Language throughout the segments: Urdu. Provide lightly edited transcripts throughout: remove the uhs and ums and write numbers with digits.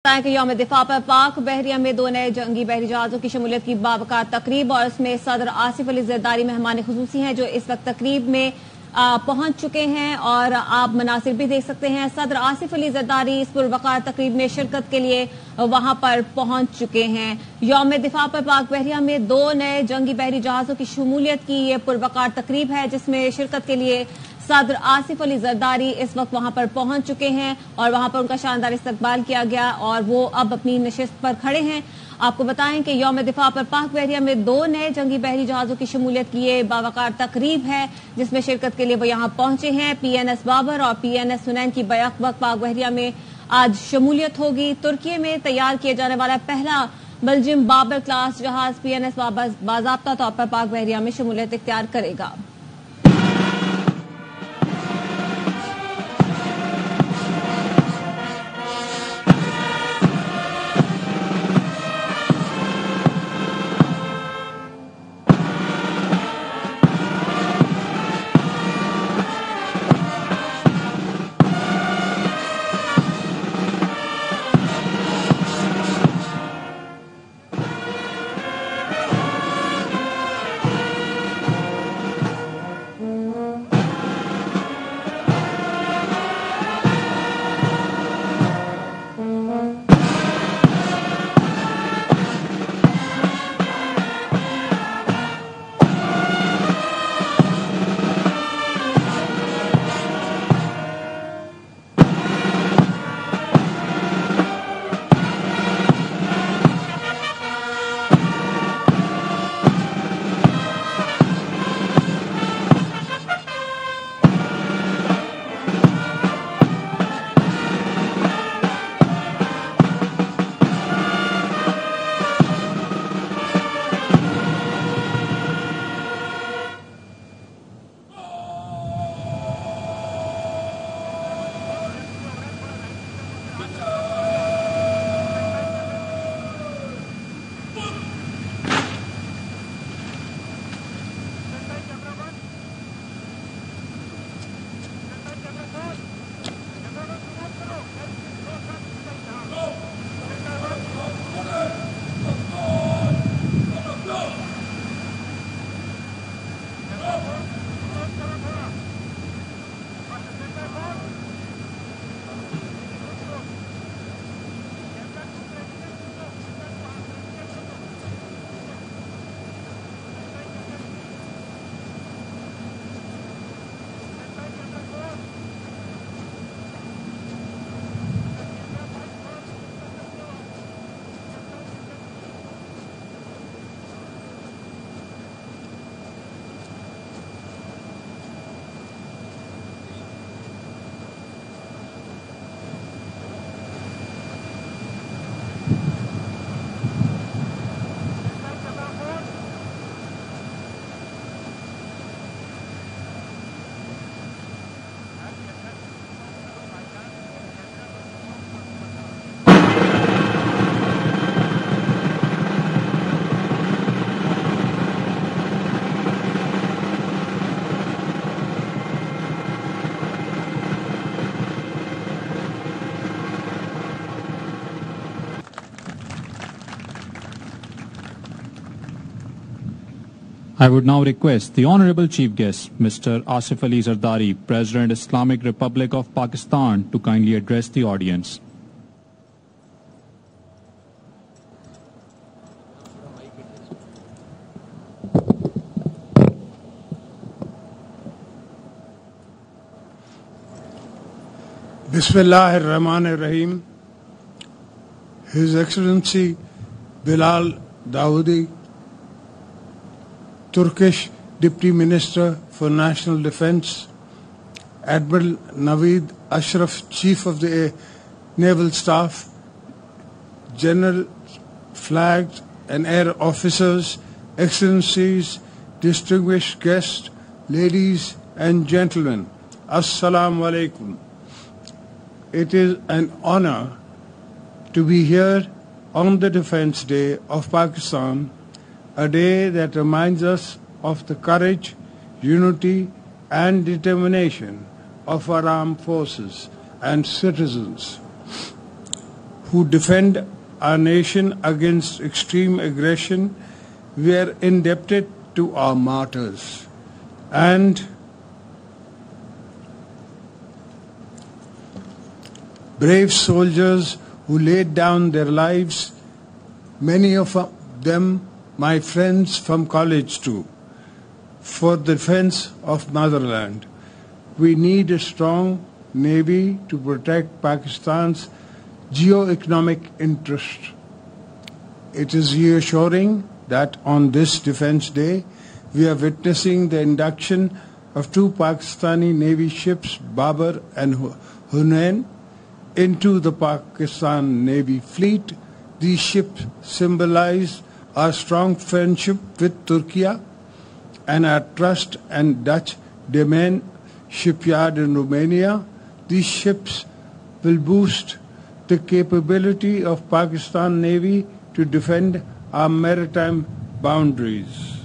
کہ یوم دفاع پر پاک بحریہ میں 2 نئے جنگی بحری جہازوں کی شمولیت کی باوقار تقریب اور اس میں صدر آصف علی زرداری مہمان خصوصی ہیں جو اس وقت تقریب میں پہنچ چکے ہیں اور آپ مناظر بھی دیکھ سکتے ہیں۔ صدر آصف علی زرداری اس پروقار تقریب میں شرکت کے لیے وہاں پر پہنچ چکے ہیں۔ یوم دفاع پر پاک بحریہ میں 2 نئے جنگی بحری جہازوں کی شمولیت کی یہ پروقار تقریب ہے جس میں شرکت کے لیے صدر آصف علی زرداری اس وقت وہاں پر پہنچ چکے ہیں اور وہاں پر ان کا شاندار استقبال کیا گیا اور وہ اب اپنی نشست پر کھڑے ہیں۔ آپ کو بتائیں کہ یوم دفاع پر پاک بحریہ میں 2 نئے جنگی بحری جہازوں کی شمولیت کی یہ باوقار تقریب ہے جس میں شرکت کے لیے وہ یہاں پہنچے ہیں۔ پی این ایس بابر اور پی این ایس حنین کی بیک وقت پاک بحریہ میں آج شمولیت ہوگی۔ ترکی میں تیار کیے جانے والا پہلا بلجیم بابر کلاس جہاز پی این ایس بابر باضابطہ طور پر پاک بحریہ میں شمولیت اختیار کرے گا۔ I would now request the Honorable Chief Guest, Mr. Asif Ali Zardari, President, Islamic Republic of Pakistan, to kindly address the audience. Bismillah ar-Rahman ar-Rahim. His Excellency Bilal Dawoodi, Turkish Deputy Minister for National Defence, Admiral Naveed Ashraf, Chief of the Naval Staff, General Flags and Air Officers, Excellencies, distinguished guests, ladies and gentlemen, Assalamu alaikum. It is an honor to be here on the Defence Day of Pakistan, a day that reminds us of the courage, unity and determination of our armed forces and citizens who defend our nation against extreme aggression. We are indebted to our martyrs and brave soldiers who laid down their lives, many of them my friends from college too, for the defense of motherland. We need a strong navy to protect Pakistan's geo-economic interest. It is reassuring that on this Defence Day, we are witnessing the induction of two Pakistani Navy ships, Babar and Hunain, into the Pakistan Navy fleet. These ships symbolize our strong friendship with Turkey and our trust and Dutch Damen shipyard in Romania. These ships will boost the capability of Pakistan Navy to defend our maritime boundaries.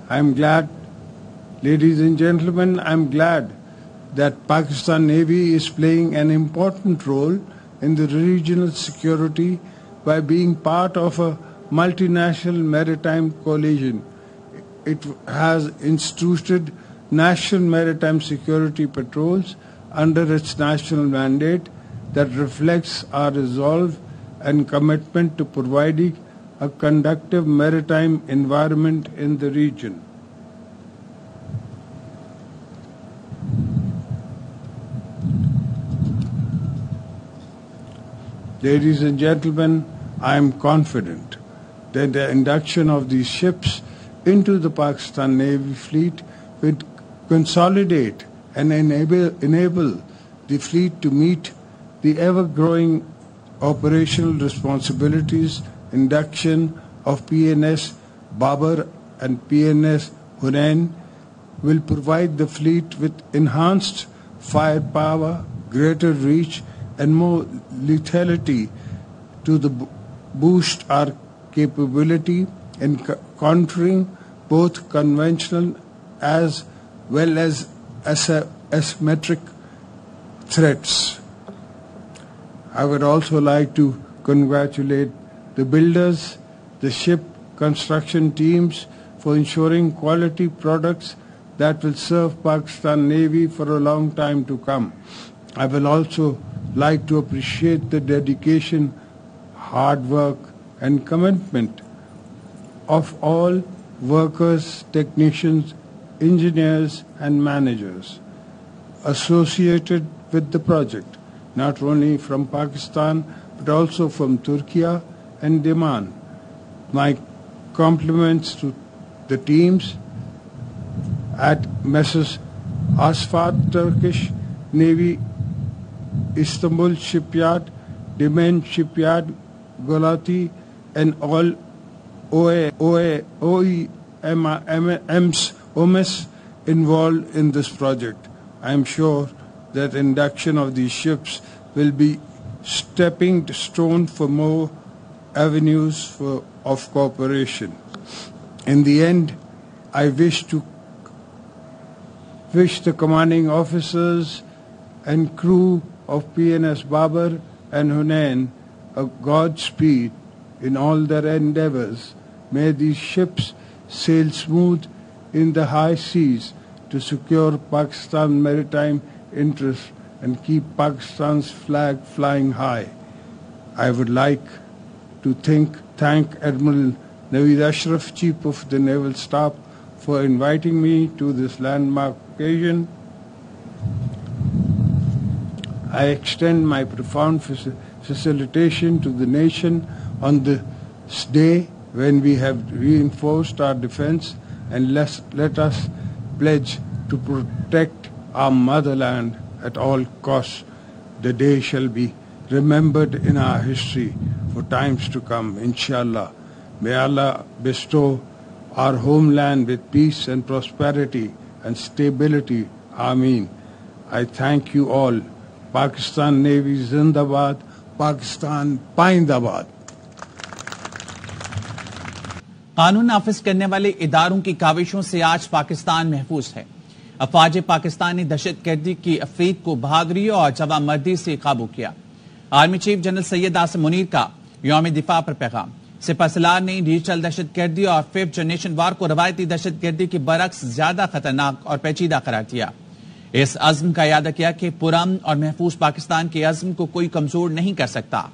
I'm glad, ladies and gentlemen, I'm glad that Pakistan Navy is playing an important role in the regional security by being part of a multinational maritime coalition. It has instituted national maritime security patrols under its national mandate that reflects our resolve and commitment to providing a conducive maritime environment in the region. Ladies and gentlemen, I am confident that the induction of these ships into the Pakistan Navy fleet will consolidate and enable the fleet to meet the ever-growing operational responsibilities. Induction of PNS Babar and PNS Hunain will provide the fleet with enhanced firepower, greater reach, and more lethality to boost our capability in countering both conventional as well as asymmetric threats. I would also like to congratulate the builders, the ship construction teams for ensuring quality products that will serve Pakistan Navy for a long time to come. I will also like to appreciate the dedication, hard work, and commitment of all workers, technicians, engineers, and managers associated with the project, not only from Pakistan, but also from Turkey and Daman. My compliments to the teams at Messrs. Asfat Turkish Navy, Istanbul Shipyard, Daman Shipyard, Golati, and all OEMs involved in this project. I am sure that induction of these ships will be stepping stone for more avenues of cooperation. In the end, I wish the commanding officers and crew of PNS Babar and Hunain a Godspeed in all their endeavors. May these ships sail smooth in the high seas to secure Pakistan's maritime interests and keep Pakistan's flag flying high. I would like to thank Admiral Naveed Ashraf, Chief of the Naval Staff, for inviting me to this landmark occasion. I extend my profound facilitation to the nation on this day when we have reinforced our defense, and let us pledge to protect our motherland at all costs. The day shall be remembered in our history for times to come, inshallah. May Allah bestow our homeland with peace and prosperity and stability. Ameen. I thank you all. Pakistan Navy Zindabad, Pakistan Paindabad. قانون نافذ کرنے والے اداروں کی کاوشوں سے آج پاکستان محفوظ ہے. افواج پاکستان نے دہشت گردی کی افریت کو بہادری اور جوانمردی سے قابو کیا. Army chief general Syed Asim Munir کا یوم دفاع پر پیغام. سپہ سالار نے ڈیجیٹل دہشت گردی اور 5th جنریشن وار کو روایتی دہشت گردی کے برعکس زیادہ خطرناک اور پیچیدہ قرار دیا. اس عزم کا اعادہ کیا کہ پرامن اور محفوظ پاکستان کے عزم کو کوئی کمزور نہیں کر سکتا.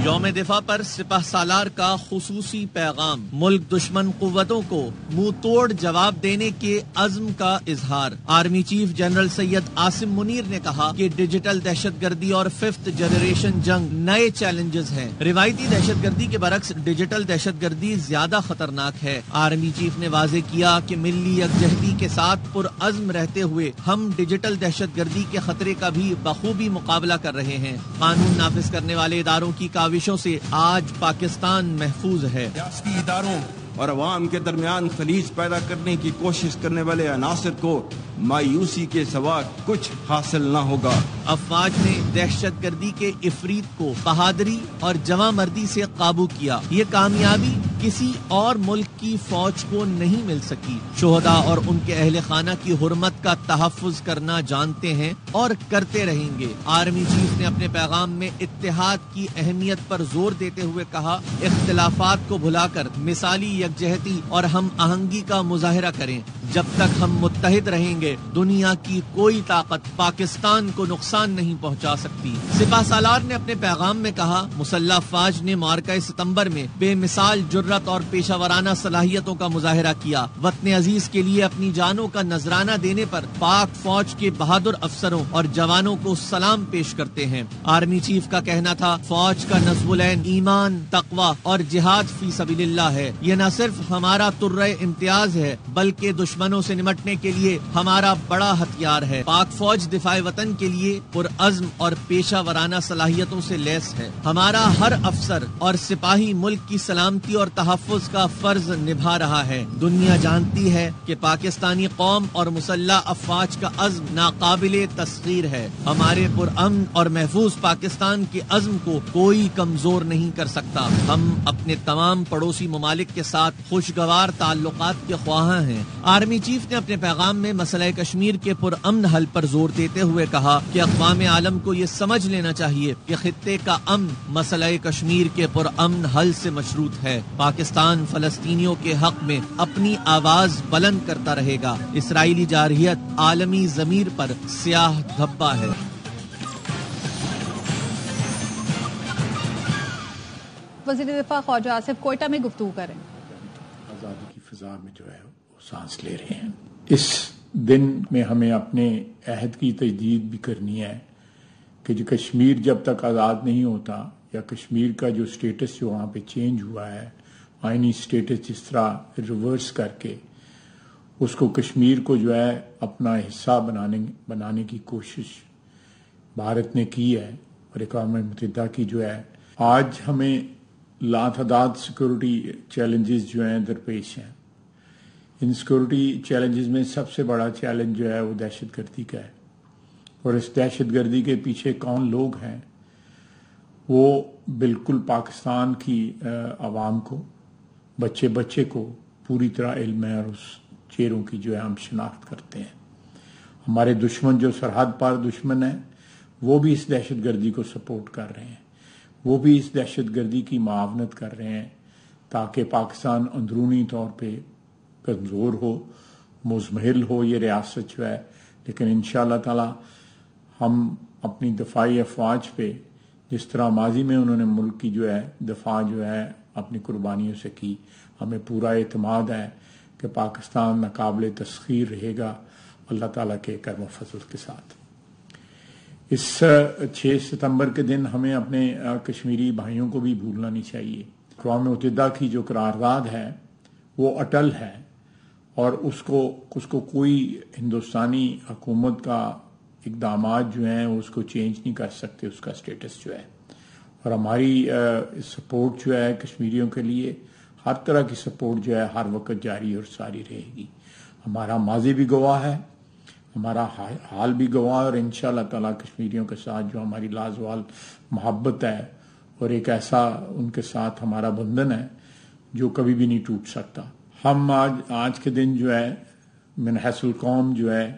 یوم دفاع پر سپہ سالار کا خصوصی پیغام. ملک دشمن قوتوں کو منہ توڑ جواب دینے کے عزم کا اظہار. Army chief general Syed Asim Munir نے کہا کہ ڈیجیٹل دہشت گردی اور 5th جنریشن جنگ نئے چیلنجز ہیں. روایتی دہشت گردی کے برعکس ڈیجیٹل دہشت گردی زیادہ خطرناک ہے. آرمی چیف نے واضح کیا کہ ملی یکجہتی کے ساتھ پرعزم رہتے ہوئے ہم ڈیجیٹل دہشت گردی کے خطرے کا بھی بخوبی مقابلہ کر رہے ہیں. قانون نافذ کرنے والے اداروں کی کاوشوں سے آج پاکستان محفوظ ہے. ریاستی اداروں اور عوام کے درمیان خلیج پیدا کرنے کی کوشش کرنے والے عناصر کو مایوسی کے سوا کچھ حاصل نہ ہوگا. افواج نے دہشت گردی کے افریت کو بہادری اور جواں مردی سے قابو کیا. یہ کامیابی کسی اور ملک کی فوج کو نہیں مل سکی. شہداء اور ان کے اہل خانہ کی حرمت کا تحفظ کرنا جانتے ہیں اور کرتے رہیں گے. آرمی چیف نے اپنے پیغام میں اتحاد کی اہمیت پر زور دیتے ہوئے کہا، اختلافات کو بھلا کر مثالی یکجہتی اور ہم آہنگی کا مظاہرہ کریں. جب تک ہم متحد رہیں گے دنیا کی کوئی طاقت پاکستان کو نقصان نہیں پہنچا سکتی. سپہ سالار نے اپنے پیغام میں کہا، مسلح افواج نے معرکہ ستمبر میں بے مثال جرت اور پیشہ ورانہ صلاحیتوں کا مظاہرہ کیا. وطن عزیز کے لیے اپنی جانوں کا نذرانہ دینے پر پاک فوج کے بہادر افسروں اور جوانوں کو سلام پیش کرتے ہیں. آرمی چیف کا کہنا تھا، فوج کا نصب العین ایمان، تقوی اور جہاد فی سبیل اللہ ہے. یہ نہ صرف ہمارا ترہ امتیاز ہے بلکہ دشمنوں سے نمٹنے کے لیے ہمارا بڑا ہتھیار ہے. پاک فوج دفاع وطن کے لیے پرعزم اور پیشہ ورانہ صلاحیتوں سے لیس ہے. ہمارا ہر افسر اور سپاہی ملک کی سلامتی اور تحفظ کا فرض نبھا رہا ہے. دنیا جانتی ہے کہ پاکستانی قوم اور مسلح افواج کا عزم ناقابل تسخیر ہے. ہمارے پرامن اور محفوظ پاکستان کے عزم کو کوئی کمزور نہیں کر سکتا. ہم اپنے تمام پڑوسی ممالک کے ساتھ خوشگوار تعلقات کے خواہاں ہیں. آرمی چیف نے اپنے پیغام میں مسئلہ کشمیر کے پرامن حل پر زور دیتے ہوئے کہا کہ اقوام عالم کو یہ سمجھ لینا چاہیے کہ خطے کا امن مسئلہ کشمیر کے پرامن حل سے مشروط ہے. پاکستان فلسطینیوں کے حق میں اپنی آواز بلند کرتا رہے گا. اسرائیلی جارحیت عالمی ضمیر پر سیاہ دھبا ہے. وزیر دفاع خواجہ آصف کوئٹہ میں گفتگو کریں. آزادی کی فضا میں جو ہے وہ سانس لے رہے ہیں. اس دن میں ہمیں اپنے عہد کی تجدید بھی کرنی ہے کہ جو کشمیر جب تک آزاد نہیں ہوتا یا کشمیر کا جو سٹیٹس جو وہاں پہ چینج ہوا ہے، آئینی سٹیٹس جس طرح ریورس کر کے اس کو کشمیر کو جو ہے اپنا حصہ بنانے کی کوشش بھارت نے کی ہے اور اقوام متحدہ کی جو ہے. آج ہمیں لاتعداد سیکورٹی چیلنجز جو ہیں درپیش ہیں. ان سیکورٹی چیلنجز میں سب سے بڑا چیلنج جو ہے وہ دہشت گردی کا ہے، اور اس دہشت گردی کے پیچھے کون لوگ ہیں وہ بالکل پاکستان کی عوام کو، بچے کو پوری طرح علم ہے اور اس چہروں کی جو ہے ہم شناخت کرتے ہیں. ہمارے دشمن جو سرحد پار دشمن ہیں وہ بھی اس دہشت گردی کو سپورٹ کر رہے ہیں، وہ بھی اس دہشت گردی کی معاونت کر رہے ہیں تاکہ پاکستان اندرونی طور پہ کمزور ہو، مزمحل ہو یہ ریاست جو ہے. لیکن انشاءاللہ تعالی ہم اپنی دفاعی افواج پہ جس طرح ماضی میں انہوں نے ملک کی جو ہے دفاع جو ہے اپنی قربانیوں سے کی، ہمیں پورا اعتماد ہے کہ پاکستان ناقابل تسخیر رہے گا اللہ تعالیٰ کے کرم و فضل کے ساتھ. اس 6 ستمبر کے دن ہمیں اپنے کشمیری بھائیوں کو بھی بھولنا نہیں چاہیے. اقوام متحدہ کی جو قرارداد ہے وہ اٹل ہے اور اس کو کوئی ہندوستانی حکومت کا اقدامات جو ہیں اس کو چینج نہیں کر سکتے اس کا سٹیٹس جو ہے. اور ہماری سپورٹ جو ہے کشمیریوں کے لیے ہر طرح کی سپورٹ جو ہے ہر وقت جاری اور ساری رہے گی. ہمارا ماضی بھی گواہ ہے، ہمارا حال بھی گواہ، اور انشاءاللہ تعالی کشمیریوں کے ساتھ جو ہماری لازوال محبت ہے اور ایک ایسا ان کے ساتھ ہمارا بندھن ہے جو کبھی بھی نہیں ٹوٹ سکتا. ہم آج کے دن جو ہے من حیث القوم جو ہے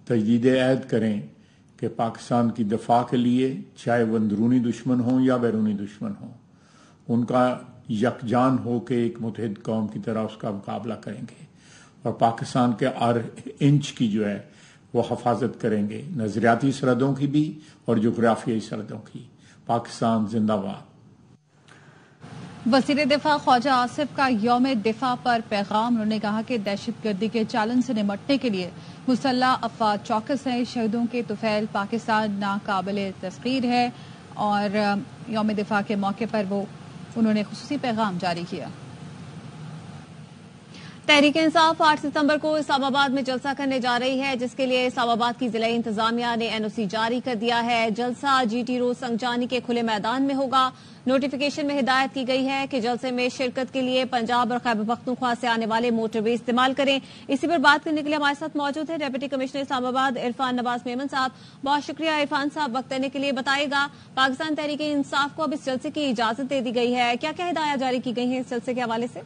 تجدید عہد کریں کہ پاکستان کی دفاع کے لیے چاہے وہ اندرونی دشمن ہوں یا بیرونی دشمن ہوں ان کا یکجان ہو کے ایک متحد قوم کی طرح اس کا مقابلہ کریں گے اور پاکستان کے ہر انچ کی جو ہے وہ حفاظت کریں گے، نظریاتی سرحدوں کی بھی اور جغرافیائی سرحدوں کی۔ پاکستان زندہ باد۔ وزیر دفاع خواجہ آصف کا یوم دفاع پر پیغام، انہوں نے کہا کہ دہشت گردی کے چیلنج سے نمٹنے کے لیے مسلح افواج چوکس ہیں، شہیدوں کے طفیل پاکستان ناقابل تسخیر ہے، اور یوم دفاع کے موقع پر انہوں نے خصوصی پیغام جاری کیا۔ تحریک انصاف 8 ستمبر کو اسلام آباد میں جلسہ کرنے جا رہی ہے، جس کے لیے اسلام آباد کی ضلعی انتظامیہ نے NOC جاری کر دیا ہے۔ جلسہ GT روڈ سنگجانی کے کھلے میدان میں ہوگا۔ نوٹیفیکیشن میں ہدایت کی گئی ہے کہ جلسے میں شرکت کے لیے پنجاب اور خیبر پختونخوا سے آنے والے موٹر وے استعمال کریں۔ اسی پر بات کرنے کے لیے ہمارے ساتھ موجود ہیں ڈپٹی کمشنر اسلام آباد عرفان نواز میمن صاحب۔ بہت شکریہ عرفان صاحب وقت دینے کے لیے۔ بتائے گا پاکستان تحریک انصاف کو اب اس جلسے کی اجازت دے دی گئی ہے، کیا کیا ہدایات جاری کی گئی ہیں اس جلسے کے حوالے سے؟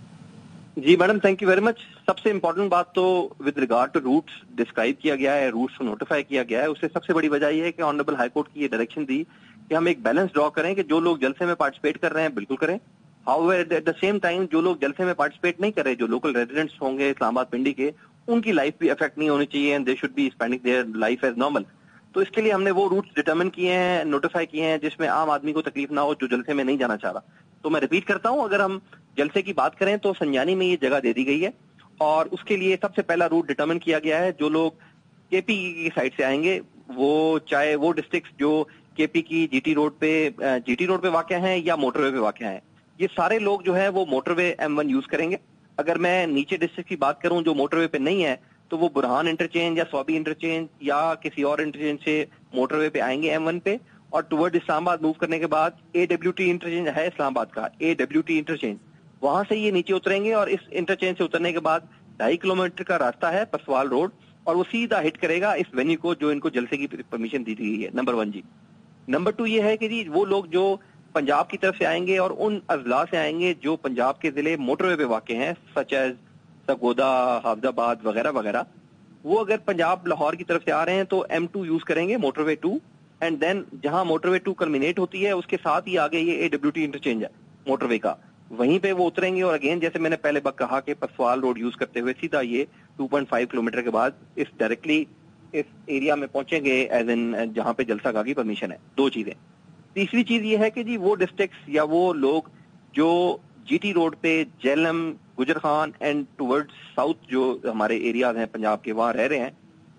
جی madam, thank you very much. سب سے امپورٹنٹ بات تو with regard to routes describe کیا گیا ہے، روٹس کو نوٹیفائی کیا گیا ہے۔ اس سے سب سے بڑی وجہ یہ ہے کہ آنریبل ہائی کورٹ کی یہ ڈائریکشن دی کہ ہم ایک بیلنس ڈرا کریں کہ جو لوگ جلسے میں پارٹیسپیٹ کر رہے ہیں بالکل کریں، how at the same time جو لوگ جلسے میں پارٹیسپیٹ نہیں کر رہے، جو لوکل ریزیڈنٹس ہوں گے اسلام آباد پنڈی کے، ان کی لائف بھی افیکٹ نہیں ہونی چاہیے، and they should be spending their life as normal. تو اس کے لیے ہم نے وہ روٹس ڈٹرمن کیے ہیں، نوٹیفائی کیے ہیں جس میں عام آدمی کو تکلیف نہ ہو جو جلسے میں نہیں جانا چاہ رہا۔ تو میں ریپیٹ کرتا ہوں، اگر ہم جلسے کی بات کریں تو سنجانی میں یہ جگہ دے دی گئی ہے، اور اس کے لیے سب سے پہلا روٹ ڈٹرمن کیا گیا ہے۔ جو لوگ KP کی سائڈ سے آئیں گے، وہ چاہے وہ ڈسٹرکٹ جو KP کی GT روڈ پہ واقع ہیں یا موٹر وے پہ واقع ہیں، یہ سارے لوگ جو ہے وہ موٹر وے M1 یوز کریں گے۔ اگر میں نیچے ڈسٹرکٹ کی بات کروں جو موٹر وے پہ نہیں ہے، تو وہ برہان انٹرچینج یا سوابی انٹرچینج یا کسی اور انٹرچینج سے موٹر وے پہ آئیں گے M1 پہ، اور ٹورڈ اسلام آباد موو کرنے کے بعد AWT انٹرچینج ہے اسلام آباد کا، AWT انٹرچینج، وہاں سے یہ نیچے اتریں گے، اور اس انٹرچینج سے اترنے کے بعد 2.5 کلومیٹر کا راستہ ہے پسوال روڈ، اور وہ سیدھا ہٹ کرے گا اس وینیو کو جو ان کو جلسے کی پرمیشن دی گئی ہے۔ نمبر 1 جی۔ نمبر 2 یہ ہے کہ جی وہ لوگ جو پنجاب کی طرف سے آئیں گے اور ان اضلاع سے آئیں گے جو پنجاب کے ضلع موٹر وے پہ واقع ہیں، سچ ایز سرگودا، حافظ آباد وغیرہ وغیرہ، وہ اگر پنجاب لاہور کی طرف سے آ رہے ہیں تو M2 یوز کریں گے، موٹر وے 2، اینڈ دین جہاں موٹر وے 2 کلمینیٹ ہوتی ہے اس کے ساتھ ہی آگے یہ AWT انٹرچینج ہے موٹر وے کا، وہیں پہ وہ اتریں گے، اور اگین جیسے میں نے پہلے کہا کہ پسوال روڈ یوز کرتے ہوئے سیدھا یہ 2.5 کلومیٹر کے بعد اس ڈائریکٹلی اس ایریا میں پہنچیں گے ایز ان جہاں پہ جلسہ گاہ کی پرمیشن ہے۔ 2 چیزیں۔ تیسری چیز یہ ہے کہ جی وہ ڈسٹرکٹس یا وہ لوگ جو GT روڈ پہ جیلم، گجر خان اینڈ ٹورڈ ساؤتھ جو ہمارے ایریاز ہیں پنجاب کے وہاں رہ رہے ہیں،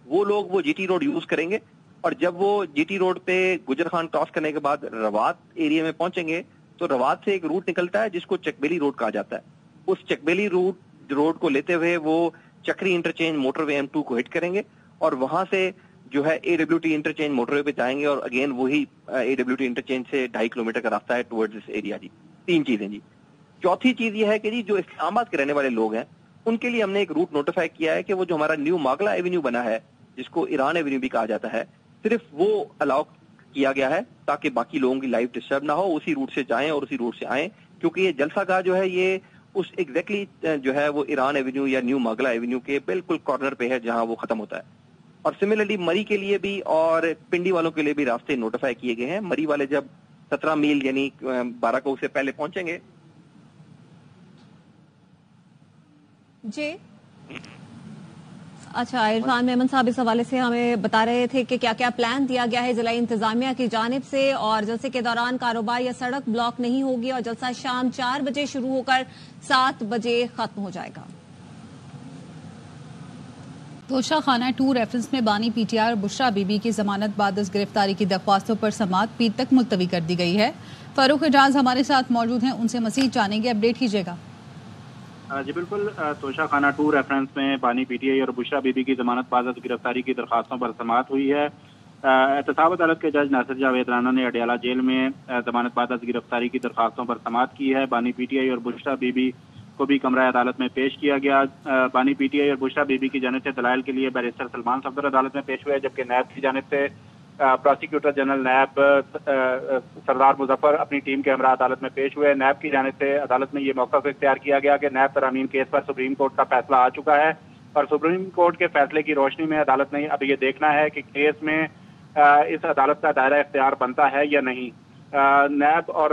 وہ لوگ وہ GT روڈ یوز کریں گے، اور جب وہ GT روڈ پہ گجر خان کراس کرنے کے بعد روات ایریا میں پہنچیں گے تو روات سے ایک روٹ نکلتا ہے جس کو چکبیلی روڈ کہا جاتا ہے۔ اس چکبیلی روڈ کو لیتے ہوئے وہ چکری انٹرچینج موٹر وے M2 کو ہٹ کریں گے، اور وہاں سے جو ہے AWT انٹرچینج موٹر وے پہ جائیں گے، اور اگین وہی AWT انٹرچینج سے 2.5 کلومیٹر کا راستہ ہے ٹورڈز اس ایریا جی۔ 3 چیزیں جی۔ چوتھی چیز یہ ہے کہ جی جو اسلام آباد کے رہنے والے لوگ ہیں ان کے لیے ہم نے ایک روٹ نوٹیفائی کیا ہے کہ وہ جو ہمارا نیو ماگلا ایونیو بنا ہے جس کو ایران ایونیو بھی کہا جاتا ہے، صرف وہ الاؤ کیا گیا ہے تاکہ باقی لوگوں کی لائف ڈسٹرب نہ ہو، اسی روٹ سے جائیں اور اسی روٹ سے آئیں، کیونکہ یہ جلسہ گاہ جو ہے یہ اس ایگزیکٹلی جو ہے وہ ایران ایونیو یا نیو ماگلا ایونیو کے بالکل کارنر پہ ہے جہاں وہ ختم ہوتا ہے۔ اور سملرلی مری کے لیے بھی اور پنڈی والوں کے لیے بھی راستے نوٹیفائی کیے گئے ہیں۔ مری والے جب 17 میل یعنی 12 کو سے پہلے پہنچیں گے۔ جی اچھا، عرفان میمن صاحب اس حوالے سے ہمیں بتا رہے تھے کہ کیا کیا پلان دیا گیا ہے ضلعی انتظامیہ کی جانب سے، اور جلسے کے دوران کاروبار یا سڑک بلاک نہیں ہوگی، اور جلسہ شام 4 بجے شروع ہو کر 7 بجے ختم ہو جائے گا۔ توشہ خانہ 2 ریفرنس میں بانی PTR اور بشرا بی بی کی ضمانت بعد از گرفتاری کی درخواستوں پر سماعت پیر تک ملتوی کر دی گئی ہے۔ فاروق اعجاز ہمارے ساتھ موجود ہیں، ان سے مزید جانیں گے، اپڈیٹ کیجیے گا۔ جی بالکل، توشہ خانہ 2 ریفرنس میں بانی PTI اور بشرا بی بی کی ضمانت بعد از گرفتاری کی درخواستوں پر سماعت ہوئی ہے۔ احتساب عدالت کے جج ناصر جاوید رانا نے اڈیالہ جیل میں ضمانت بعد از گرفتاری کی درخواستوں پر سماعت کی ہے۔ بانی PTI اور بشرا بی بی کو بھی کمرہ عدالت میں پیش کیا گیا۔ بانی PTI اور بشرا بی بی کی جانب سے دلائل کے لیے بیرسٹر سلمان صفدر عدالت میں پیش ہوئے، جبکہ نیب کی جانب سے پروسیکیوٹر جنرل نیب سردار مظفر اپنی ٹیم کے ہمراہ عدالت میں پیش ہوئے۔ نیب کی جانب سے عدالت میں یہ موقف اختیار کیا گیا کہ نیب ترامیم کیس پر سپریم کورٹ کا فیصلہ آ چکا ہے، اور سپریم کورٹ کے فیصلے کی روشنی میں عدالت نے اب یہ دیکھنا ہے کہ کیس میں اس عدالت کا دائرہ اختیار بنتا ہے یا نہیں۔ نیب اور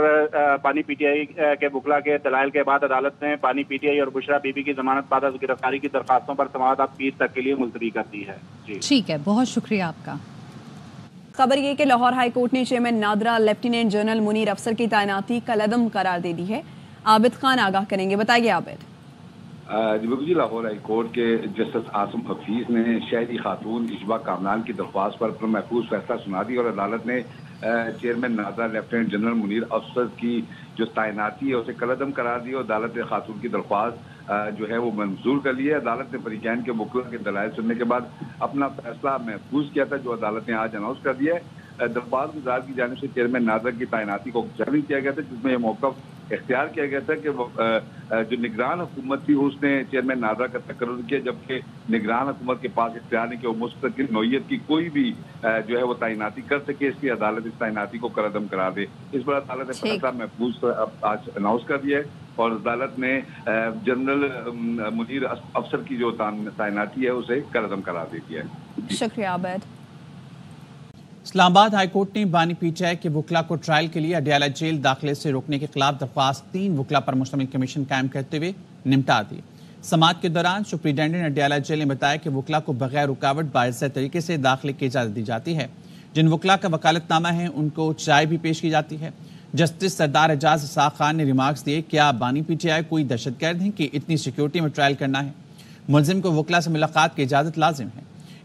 بانی پی ٹی آئی کے وکلا کے دلائل کے بعد عدالت نے بانی پی ٹی آئی اور بشرا بی بی کی ضمانت بعد از گرفتاری کی درخواستوں پر سماعت اب پیر تک کے لیے ملتوی کر دی ہے۔ جی ٹھیک ہے، بہت شکریہ آپ کا۔ خبر یہ کہ لاہور ہائی کورٹ نے chairman NADRA lieutenant general Munir افسر کی تعیناتی کالعدم قرار دے دی ہے۔ عابد خان آگاہ کریں گے، بتائیے عابد۔ جی لاہور ہائی کورٹ کے جسٹس عاصم حفیظ نے شہری خاتون اشبا کامران کی درخواست پر محفوظ فیصلہ سنا دی اور عدالت نے chairman NADRA lieutenant general Munir افسر کی جو تعیناتی ہے اسے کالعدم قرار دی اور عدالت نے خاتون کی درخواست جو ہے وہ منظور کر لی ہے۔ عدالت نے فریقین کے وکلا کے دلائل سننے کے بعد اپنا فیصلہ محفوظ کیا تھا جو عدالت نے آج اناؤنس کر دیا ہے۔ درخواست گزار کی جانب سے چیئرمین نادرا کی تعیناتی کو جاری کیا گیا تھا جس میں یہ موقف اختیار کیا گیا تھا کہ جو نگران حکومت تھی اس نے چیئرمین نادرا کا تقرر کیا، جبکہ نگران حکومت کے پاس اختیار نہیں کہ وہ مستقل نوعیت کی کوئی بھی جو ہے وہ تعیناتی کر سکے، اس لیے عدالت اس تعیناتی کو کالعدم قرار دے۔ اس پر عدالت نے فیصلہ محفوظ آج اناؤنس کر دیا ہے اور عدالت نے جنرل منیر افسر کی جو تعیناتی ہے اسے کالعدم قرار دے دیا ہے۔ شکریہ عابد۔ اسلام آباد ہائی کورٹ نے بانی پی ٹی آئی کے وکلا کو ٹرائل کے لیے اڈیالہ جیل داخلے سے روکنے کے خلاف درخواست 3 وکلا پر مشتمل کمیشن قائم کرتے ہوئے نمٹا دی۔ سماعت کے دوران سپرنٹینڈنٹ اڈیالہ جیل نے بتایا کہ وکلا کو بغیر رکاوٹ باعث طریقے سے داخلے کی اجازت دی جاتی ہے۔ جن وکلا کا وکالت نامہ ہے ان کو چائے بھی پیش کی جاتی ہے۔ جسٹس سردار اعجاز اسحاق خان نے ریمارکس دیے، کیا بانی پی ٹی آئی کوئی دہشت گرد ہیں کہ اتنی سیکیورٹی میں ٹرائل کرنا ہے؟ ملزم کو وکلا سے ملاقات کی اجازت لازم ہے۔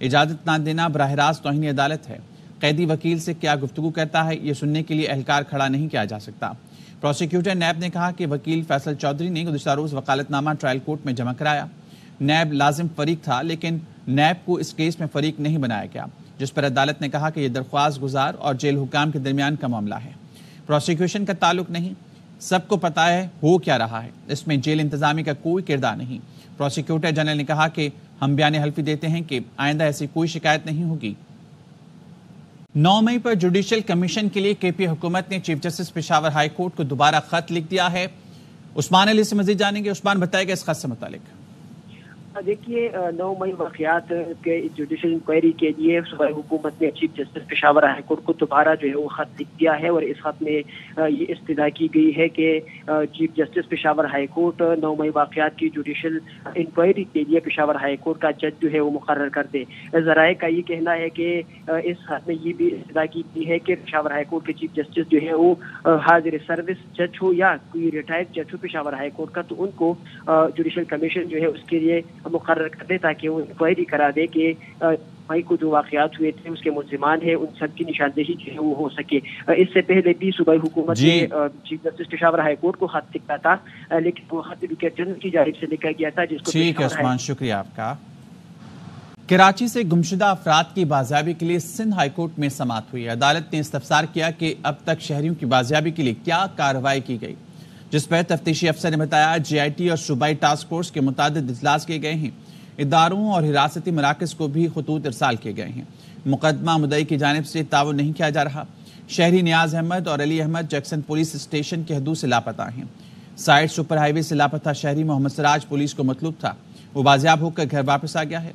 اجازت نہ دینا براہ راست توہین عدالت ہے۔ قیدی وکیل سے کیا گفتگو کرتا ہے یہ سننے کے لیے اہلکار کھڑا نہیں کیا جا سکتا۔ پروسیکیوٹر نیب نے کہا کہ وکیل فیصل چودھری نے گزشتہ روز وکالت نامہ ٹرائل کورٹ میں جمع کرایا۔ نیب لازم فریق تھا لیکن نیب کو اس کیس میں فریق نہیں بنایا گیا، جس پر عدالت نے کہا کہ یہ درخواست گزار اور جیل حکام کے درمیان کا معاملہ ہے، پروسیکیوشن کا تعلق نہیں۔ سب کو پتا ہے ہو کیا رہا ہے، اس میں جیل انتظامیہ کا کوئی کردار نہیں۔ پروسیکیوٹر جنرل نے کہا کہ ہم بیان حلفی دیتے ہیں کہ آئندہ ایسی کوئی شکایت نہیں ہوگی۔ 9 مئی پر جوڈیشل کمیشن کے لیے کے پی حکومت نے chief justice Peshawar high court کو دوبارہ خط لکھ دیا ہے۔ عثمان علی سے مزید جانیں گے۔ عثمان، بتائے گا اس خط سے متعلق۔ دیکھیے 9 مئی واقعات کے جوڈیشل انکوائری کے لیے صوبائی حکومت نے chief justice Peshawar high court کو دوبارہ جو ہے وہ خط لکھ دیا ہے اور اس خط میں یہ استدعا کی گئی ہے کہ chief justice Peshawar high court 9 مئی واقعات کی جوڈیشل انکوائری کے لیے پشاور ہائی کورٹ کا جج جو ہے وہ مقرر کر دے۔ ذرائع کا یہ کہنا ہے کہ اس خط میں یہ بھی استدعا کی گئی ہے کہ پشاور ہائی کورٹ کے چیف جسٹس جو ہے وہ حاضر سروس جج ہو یا کوئی ریٹائرڈ جج ہو پشاور ہائی کورٹ کا، تو ان کو جوڈیشل کمیشن جو ہے اس کے لیے مقرر کر دے تاکہ وہ انکوائری کرا دے کہ مئی کو جو واقعات ہوئے تھے اس کے ملزمان ہیں ان سب کی نشاندہی جو ہے وہ ہو سکے۔ اس سے پہلے بھی صوبائی حکومت نے chief justice Peshawar high court کو خط لکھا تھا لیکن وہ خط وکیل جنرل کی جانب سے لکھا گیا تھا جس کو ٹھیک ہے عثمان، شکریہ آپ کا۔ کراچی سے گمشدہ افراد کی بازیابی کے لیے سندھ ہائی کورٹ میں سماعت ہوئی۔ عدالت نے استفسار کیا کہ اب تک شہریوں کی بازیابی کے لیے کیا کارروائی کی گئی، جس پر تفتیشی افسر نے بتایا جے آئی ٹی اور صوبائی ٹاسک فورس کے متعدد اجلاس کیے گئے ہیں۔ اداروں اور حراستی مراکز کو بھی خطوط ارسال کیے گئے ہیں۔ مقدمہ مدعی کی جانب سے تعاون نہیں کیا جا رہا۔ شہری نیاز احمد اور علی احمد جیکسن پولیس اسٹیشن کے حدود سے لاپتہ ہیں۔ سائٹ سپر ہائی وے سے لاپتہ شہری محمد سراج پولیس کو مطلوب تھا، وہ بازیاب ہو کر گھر واپس آ گیا ہے۔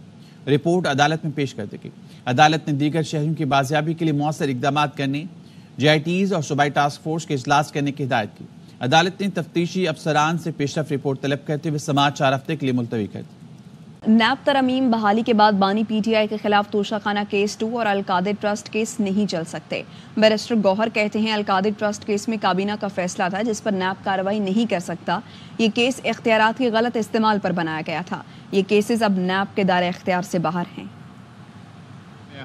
رپورٹ عدالت میں پیش کر دی گئی۔ عدالت نے دیگر شہریوں کی بازیابی کے لیے مؤثر اقدامات کرنے، جے آئی ٹیز اور صوبائی ٹاسک فورس کے اجلاس کرنے کی ہدایت کی۔ عدالت نے تفتیشی افسران سے پیش رفت رپورٹ طلب کرتے ہوئے سماعت 4 ہفتے کے لیے ملتوی کر دی۔ نیب ترمیم بحالی کے بعد بانی پی ٹی آئی کے خلاف توشہ خانہ کیس 2 اور القادر ٹرسٹ کیس نہیں چل سکتے۔ بیرسٹر گوہر کہتے ہیں القادر ٹرسٹ کیس میں کابینہ کا فیصلہ تھا جس پر نیب کارروائی نہیں کر سکتا۔ یہ کیس اختیارات کے غلط استعمال پر بنایا گیا تھا۔ یہ کیسز اب نیب کے دائرہ اختیار سے باہر ہیں۔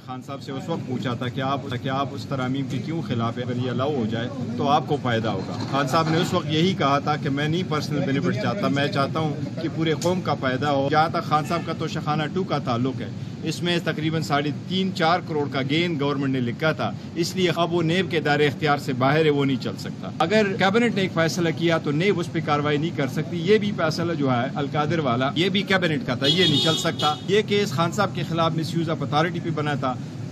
خان صاحب سے اس وقت پوچھا تھا کہ آپ اس ترامیم کے کیوں خلاف ہے، اگر یہ الاؤ ہو جائے تو آپ کو فائدہ ہوگا۔ خان صاحب نے اس وقت یہی کہا تھا کہ میں نہیں پرسنل بینیفٹ چاہتا، میں چاہتا ہوں کہ پورے قوم کا فائدہ ہو۔ جہاں تک خان صاحب کا توشہ خانہ 2 کا تعلق ہے، اس میں تقریباً 3.5-4 کروڑ کا گین گورنمنٹ نے لکھا تھا، اس لیے اب وہ نیب کے دائرے اختیار سے باہر ہے، وہ نہیں چل سکتا۔ اگر کیبنٹ نے ایک فیصلہ کیا تو نیب اس پہ کارروائی نہیں کر سکتی۔ یہ بھی فیصلہ جو ہے القادر والا، یہ بھی کیبنٹ کا تھا، یہ نہیں چل سکتا۔ یہ کیس خان صاحب کے خلاف مس یوز آف اتھارٹی پہ بنا تھا۔